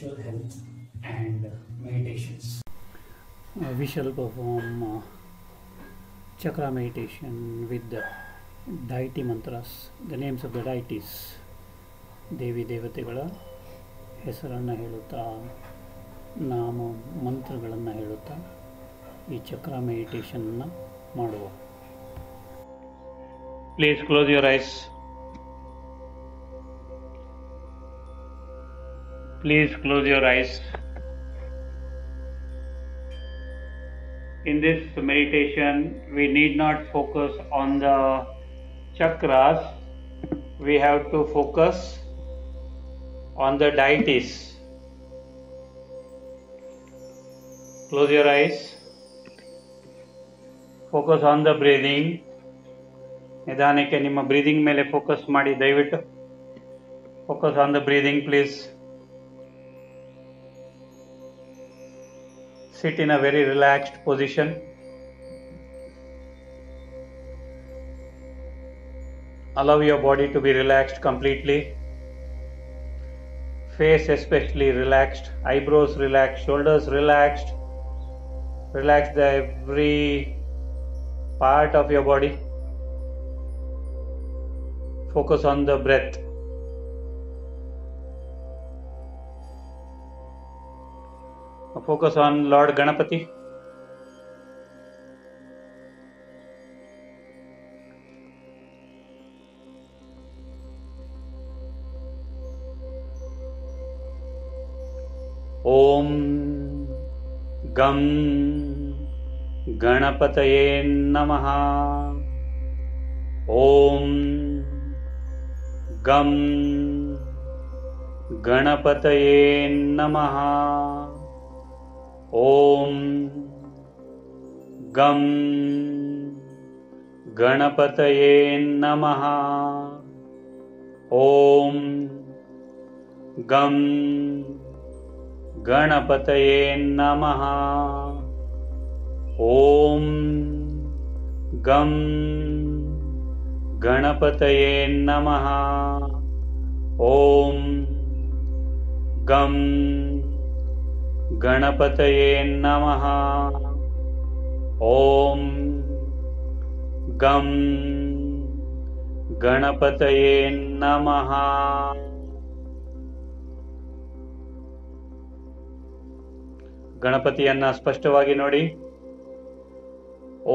visual health and meditations. We shall perform chakra meditation with the deity mantras, the names of the deities. ದೇವಿ ದೇವತೆಗಳ ಹೆಸರನ್ನು ಹೇಳುತ್ತಾ ನಾಮ ಮಂತ್ರಗಳನ್ನು ಹೇಳುತ್ತಾ ಈ ಚಕ್ರ ಮೆಡಿಟೇಷನ್ನ ಮಾಡುವ. Please close your eyes. Please close your eyes. In this meditation, we need not focus on the chakras. We have to focus on the deities. Close your eyes. Focus on the breathing. ನಿಧಾನಕ್ಕೆ ನಿಮ್ಮ breathing ಮೇಲೆ focus ಮಾಡಿ. ದಯವಿಟ್ಟು focus on the breathing please. Sit in a very relaxed position. Allow your body to be relaxed completely. Face especially relaxed, eyebrows relaxed, shoulders relaxed. Relax every part of your body. Focus on the breath. Focus on Lord Ganapati. Om Gam Ganapataye Namaha. Om Gam Ganapataye Namaha. Om Gam Ganapataye Namaha. Om Gam Ganapataye Namaha. Om Gam Ganapataye Namaha. Om Gam Ganapataye Namaha. Om Gam Ganapataye Namaha. ಗಣಪತಿಯನ್ನ ಸ್ಪಷ್ಟವಾಗಿ ನೋಡಿ.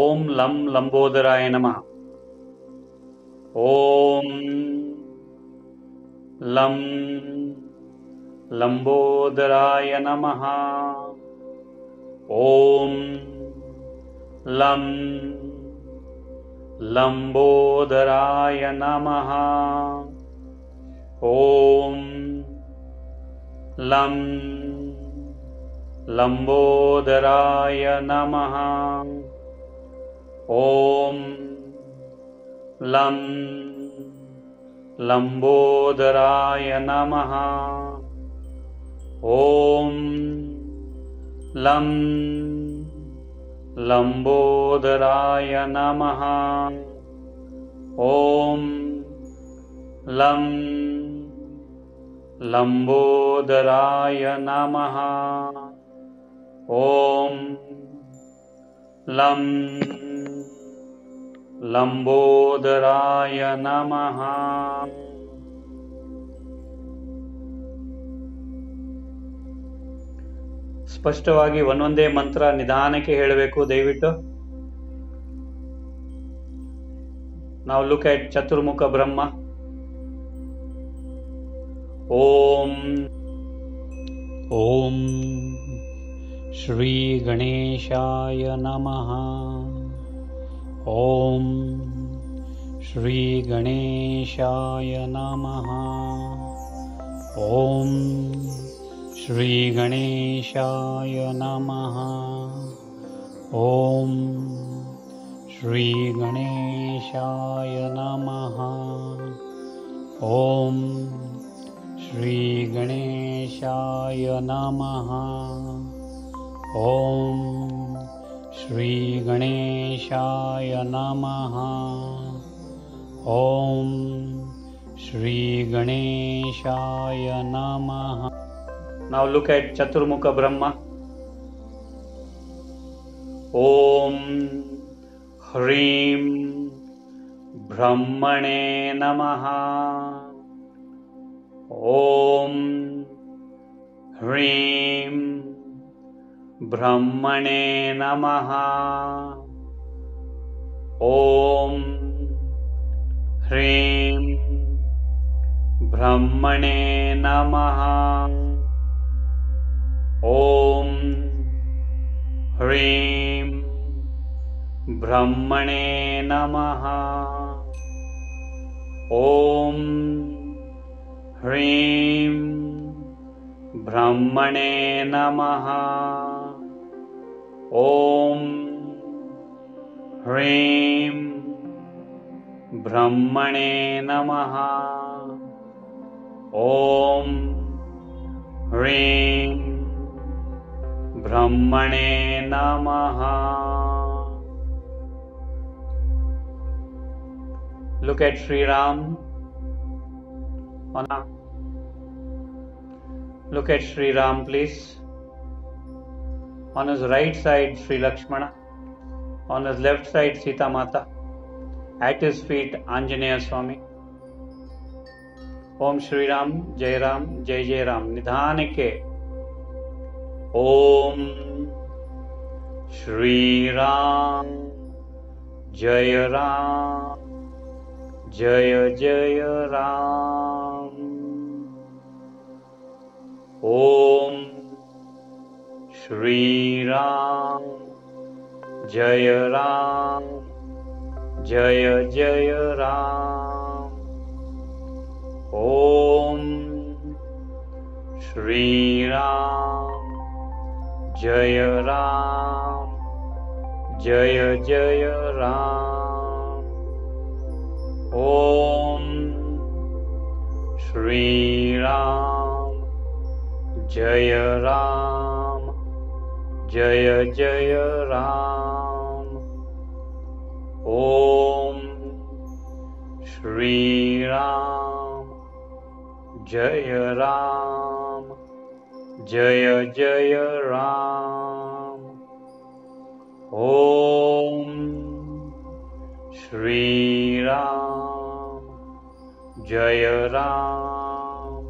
ಓಂ ಲಂ ಲಂಬೋದರಾಯ ನಮಃ. ಓಂ ಲಂ ಲಂಬೋದರಾಯ ನಮಃ. ಓಂ ಲಂ ಲಂಬೋದರಾಯ ನಮಃ. ಓಂ ಲಂ ಲಂಬೋದರಾಯ ನಮಃ. ಓಂ ಲಂ ಲಂಬೋದರಾಯ ನಮಃ. ಓಂ ಲಂ ಲಂಬೋದರಾಯ ನಮಃ. ಓಂ ಲಂ ಲಂಬೋದರಾಯ ನಮಃ. ಓಂ ಲಂ ಲಂಬೋದರಾಯ ನಮಃ. ಸ್ಪಷ್ಟವಾಗಿ ಒಂದೊಂದೇ ಮಂತ್ರ ನಿಧಾನಕ್ಕೆ ಹೇಳಬೇಕು ದಯವಿಟ್ಟು. ನಾವು ಲುಕ್ ಅಟ್ ಚತುರ್ಮುಖ ಬ್ರಹ್ಮ. ಓಂ ಓಂ ಶ್ರೀ ಗಣೇಶಾಯ ನಮಃ. ಓಂ ಶ್ರೀ ಗಣೇಶಾಯ ನಮಃ. ಓಂ ಶ್ರೀ ಗಣೇಶಾಯ ನಮಃ. ಓಂ ಶ್ರೀ ಗಣೇಶಾಯ ನಮಃ. ಓಂ ಶ್ರೀ ಗಣೇಶಾಯ ನಮಃ. ಓಂ ಶ್ರೀ ಗಣೇಶಾಯ ನಮಃ. ಓಂ ಶ್ರೀ ಗಣೇಶಾಯ ನಮಃ. Now look at Chaturmukha Brahma. Om Hrim Brahmane Namaha. Om Hrim Brahmane Namaha. Om Hrim Brahmane Namaha. Om Hrim Brahmane Namaha. Om Hrim Brahmane Namaha. Om Hrim Brahmane Namaha. Om Hrim Brahmane Namaha. Look at Sri Ram. Look at Sri Ram, please. On his right side, Sri Lakshmana. On his left side, Sita Mata. At his feet, Anjaneya Swami. Om Shri Ram, Jai Ram, Jai Jai Ram. Nidhanike. Om Shri Ram, Jai Ram, Jaya Jaya Ram. Om Shri Ram, Jaya Ram, Jaya Jaya Ram. Om Shri Ram, Jaya Ram, Jaya Jaya Ram. Om Shri Ram, Jaya Ram, Jaya Jaya Ram. Om Shri Ram, Jaya Ram, Jaya Jaya Ram. Om Shri Ram, Jaya Ram,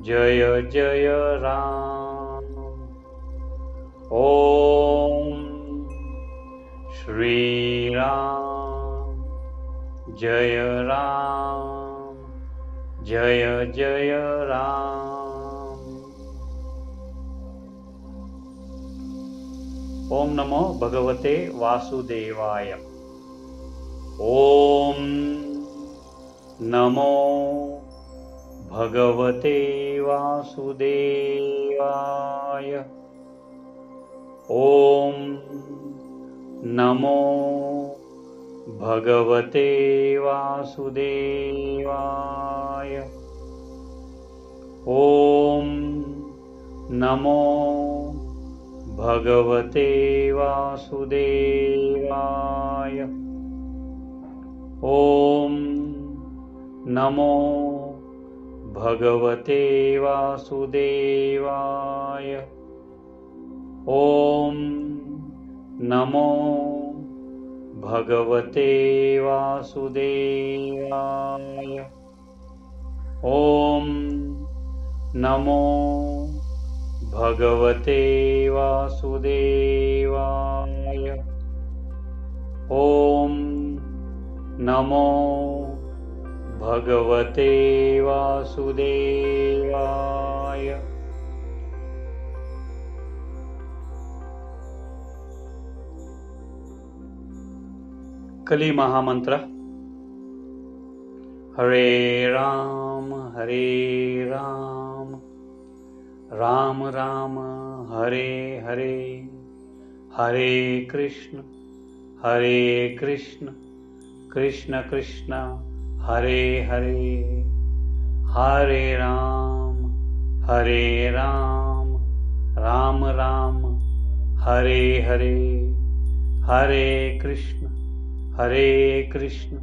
Jaya Jaya Ram. Om Shri Ram, Jaya Ram, Jaya Jaya Ram. Om Namo Bhagavate Vasudevaya. Om Namo Bhagavate Vasudevaya. Om Namo Bhagavate Vasudevaya. Om Namo Bhagavate Vasudevaya. Om Namo Bhagavate Vasudevaya. Om Namo Bhagavate Vasudevaya. Om Namo Bhagavate Vasudevaya. Om Namo Bhagavate Vasudevaya. Kali Mahamantra. Hare Ram, Hare Ram, Ram Ram, Hare Hare, Hare Krishna, Hare Krishna, Krishna Krishna, Hare Hare, Hare Ram, Hare Ram, Ram Ram, Hare Hare, Hare Krishna, Hare Krishna,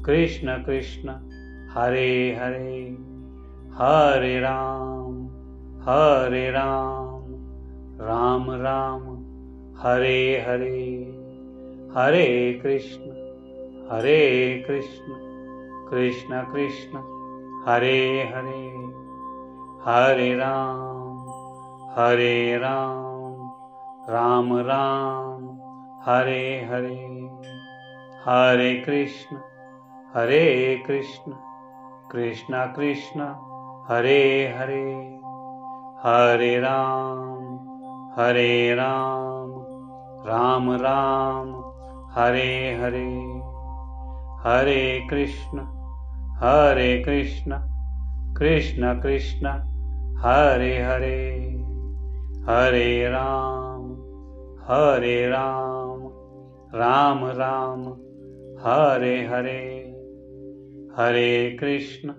Krishna Krishna, Hare Hare, Hare Ram, हरे राम राम राम हरे हरे, हरे कृष्ण कृष्ण कृष्ण हरे हरे, हरे राम राम राम हरे हरे, हरे कृष्ण कृष्ण कृष्ण हरे हरे, हरे राम राम राम हरे हरे, हरे कृष्ण कृष्ण कृष्ण हरे हरे, हरे राम राम राम हरे हरे, हरे कृष्ण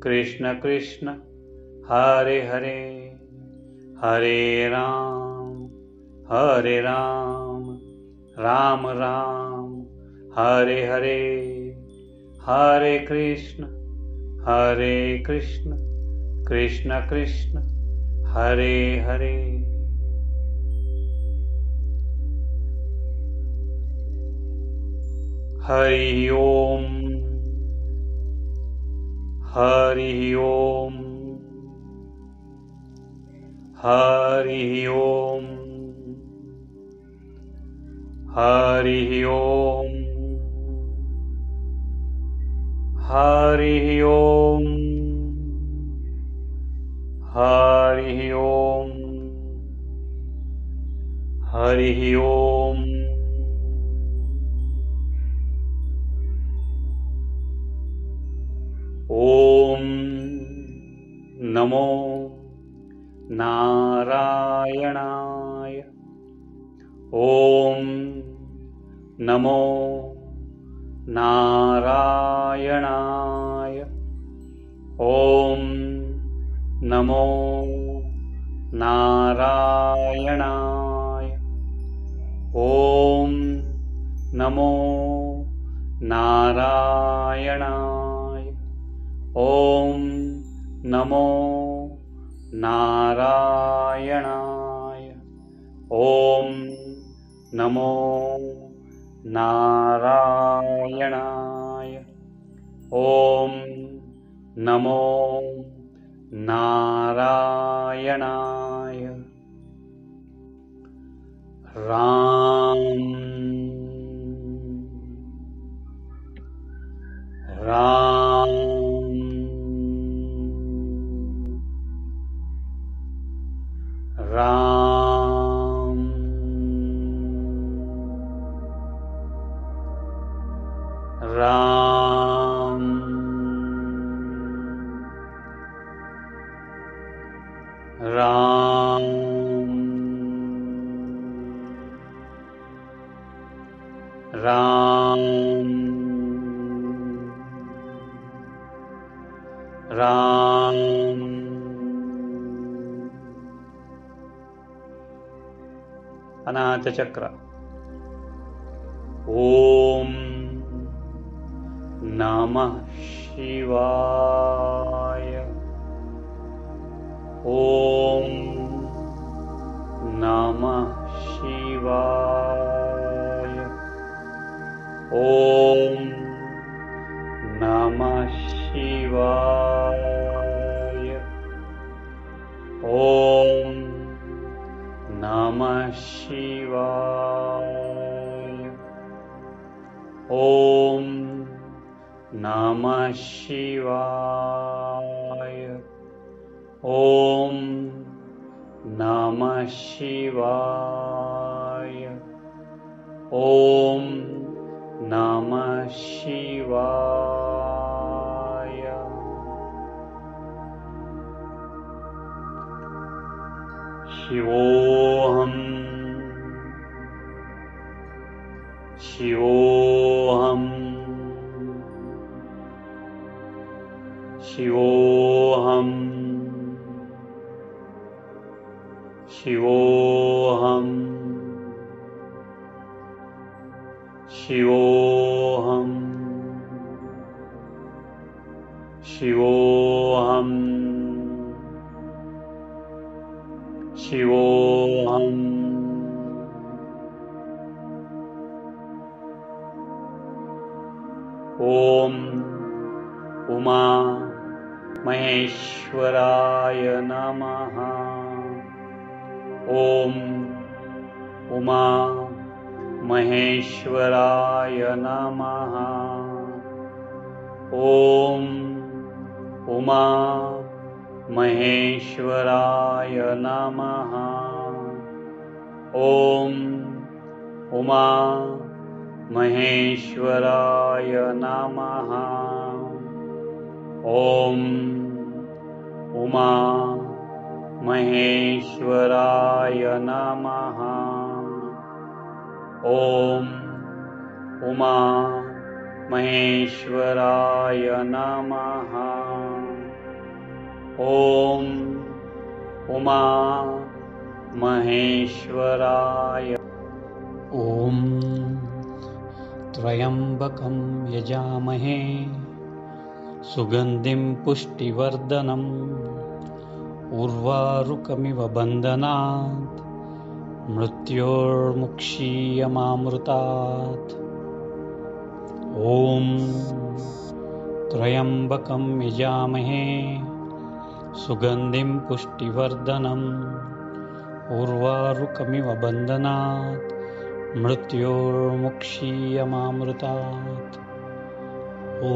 कृष्ण कृष्ण हरे हरे, हरे राम राम राम हरे हरे, हरे कृष्ण कृष्ण कृष्ण हरे हरे। हरि ओम, हरि ओम, हरि ओम, हरि ओम, हरि ओम, हरि ओम, हरि ओम। ओम नमो नारायणाय, ओम नमो नारायणाय, ओम नमो नारायणाय, ओम नमो नारायणाय, ओम नमो नारायणाय, ओम नमो नारायणाय, ओम नमो नारायणाय। राम राम राम राम राम राम राम। अनाहत चक्र। ओम नमः शिवाय, ओम नमः शिवाय, ओम नमः शिवाय, ओम नमः शिवाय, ओम नमः शिवाय, ओम नमः शिवाय, ओम नमः शिवाय। शिवोऽहम् शिवोऽहम् शिवोऽहम् शिवोऽहम् शिवोऽहम् शिवोऽहम् शिवोऽहम्। ॐ उमा महेश्वराय नमः। ॐ उमा महेश्वराय नमः। ॐ उमा महेश्वराय नमः। ॐ उमा महेश्वराय नमः। ॐ उमा महेश्वराय नमः। ॐ उमा महेश्वराय नमः। ॐ उमा महेश्वराय। ॐ त्र्यम्बकं यजामहे सुगन्धिं पुष्टिवर्धनम् उर्वारुकमिव बन्धनात् मृत्योर्मुक्षीयमामृतात्। ॐ त्र्यम्बकं यजामहे सुगन्धिं पुष्टिवर्धनम् उर्वारुकमिव बन्धनात् मृत्योर्मुक्षीयमामृतात्। ॐ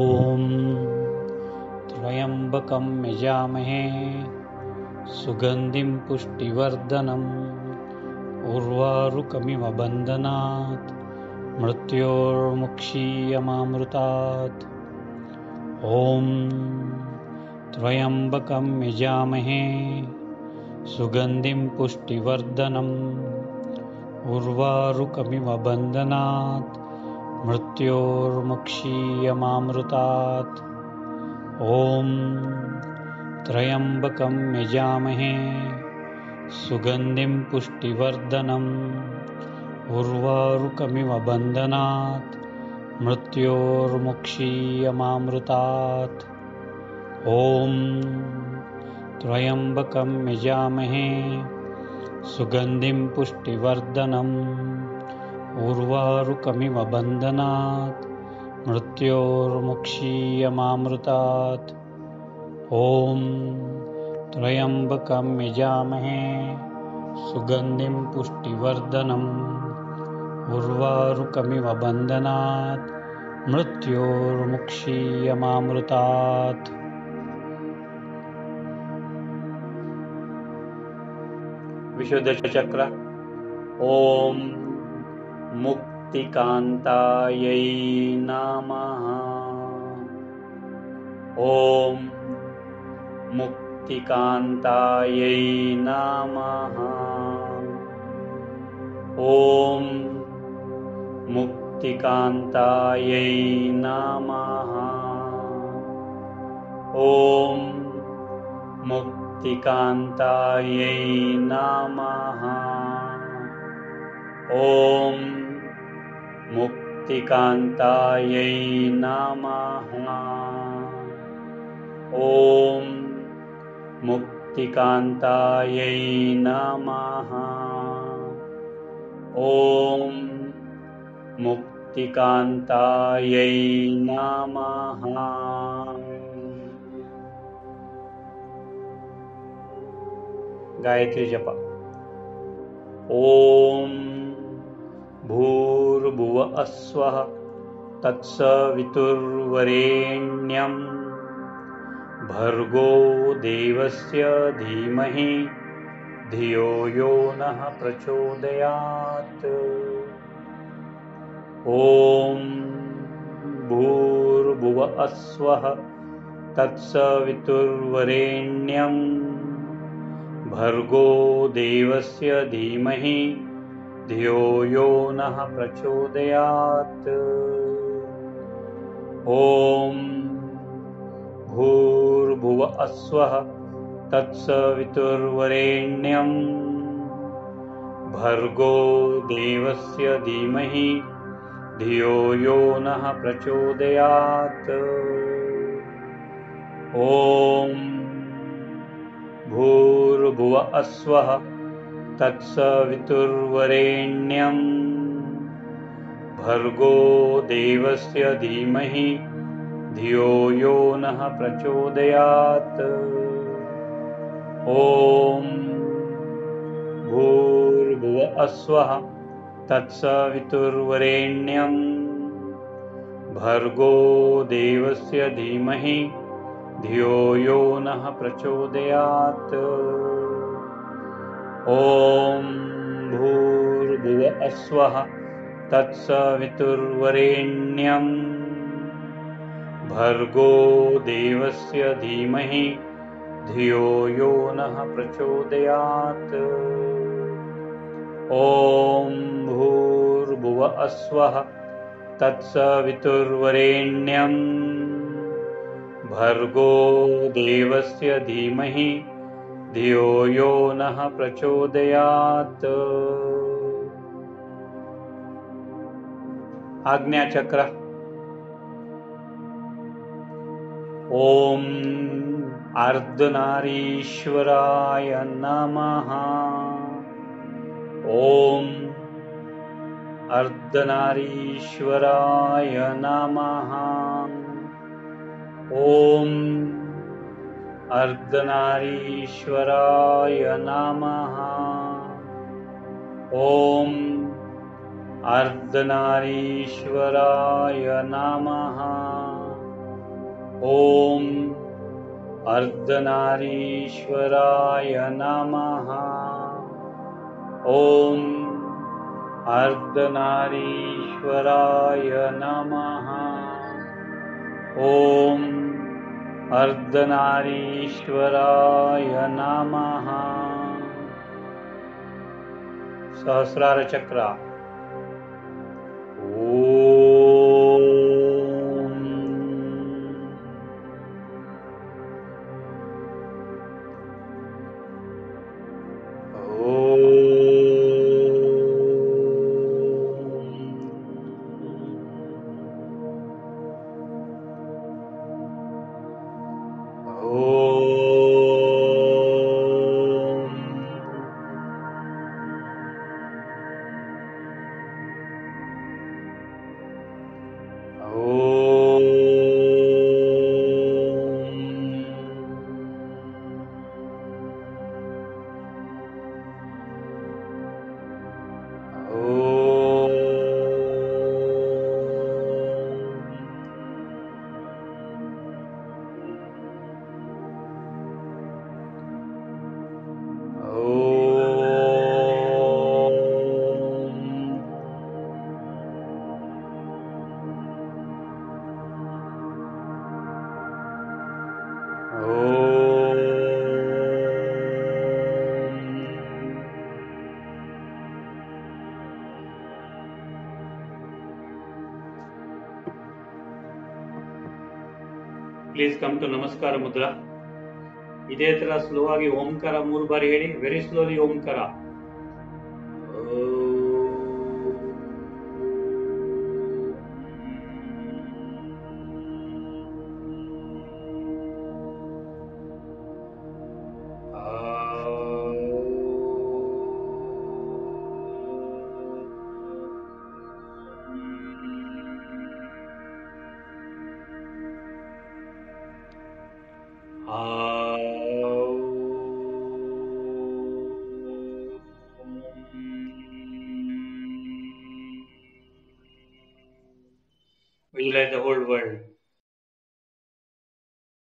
त्र्यम्बकं यजामहे सुगन्धिं पुष्टिवर्धनम् उर्वारुकमिव बन्धनात् मृत्योर्मुक्षीयमामृतात्। ॐ त्र्यम्बकं यजामहे सुगन्धिं पुष्टिवर्धनम् उर्वारुकमिव बन्धनात् मृत्योर्मुक्षीयमामृतात्। ॐ त्र्यम्बकं यजामहे सुगन्धिं पुष्टिवर्धनम् उर्वारुकमिव बन्धनात् मृत्योर्मुक्षीयमामृतात्। ॐ त्र्यम्बकं यजामहे सुगन्धिं पुष्टिवर्धनम् उर्वारुकमिव बन्धनात् मृत्योर्मुक्षीयमामृतात्। ॐ त्र्यम्बकं यजामहे सुगन्धिं पुष्टिवर्धनम् उर्वारुकमिव बन्धनात् मृत्योर्मुक्षीयमामृतात्। विशुद्ध चक्र। ॐ मुक्तिकान्तायै नमः। ॐ मुक्तिकान्तायै नमः। ॐ मुक्तिकान्तायै नमः। ॐ मुक्तिकान्तायै नमः। ॐ मुक्तिकान्तायै नमः। ॐ मुक्तिकान्तायै नमः। ॐ मुक्तिकान्तायै नमः। गायत्री जप। ॐ भूर्भुवः स्वः तत्सवितुर्वरेण्यं भर्गो देवस्य धीमहि धियो यो नः प्रचोदयात्। ॐ भूर्भुवः स्वः तत्सवितुर्वरेण्यं भर्गो देवस्य धीमहि धियो यो नः प्रचोदयात्। ॐ भूर्भुवः स्वः तत्सवितुर्वरेण्यं भर्गो देवस्य धीमहि धियो यो नः प्रचोदयात्। ॐ भूर्भुवः स्वः तत्सवितुर्वरेण्यं भर्गो देवस्य धीमहि धियो यो नः प्रचोदयात्। ॐ भूर्भुवः स्वः तत्सवितुर्वरेण्यं भर्गो देवस्य धीमहि धियो यो नः प्रचोदयात्। ॐ भूर्भुवः स्वः तत्सवितुर्वरेण्यं भर्गो देवस्य धीमहि धियो यो नः प्रचोदयात्। ॐ भूर्भुवः स्वः तत्सवितुर्वरेण्यं भर्गो देवस्य धीमहि धियो यो नः प्रचोदयात्। आज्ञाचक्र। ॐ अर्धनारीश्वराय नमः। ॐ अर्धनारीश्वराय नमः। ॐ अर्धनारीश्वराय नमः। ॐ अर्धनारीश्वराय नमः। ॐ अर्धनारीश्वराय नमः। ॐ अर्धनारीश्वराय नमः। ॐ अर्धनारीश्वराय नमः। सहस्रार चक्र। ಪ್ಲೀಸ್ ಕಮ್ ಟು ನಮಸ್ಕಾರ ಮುದ್ರಾ. ಇದೇ ತರ ಸ್ಲೋ ಆಗಿ ಓಂಕಾರ 3 ಬಾರಿ ಹೇಳಿ. ವೆರಿ ಸ್ಲೋಲಿ ಓಂಕಾರ. Visualize the whole world.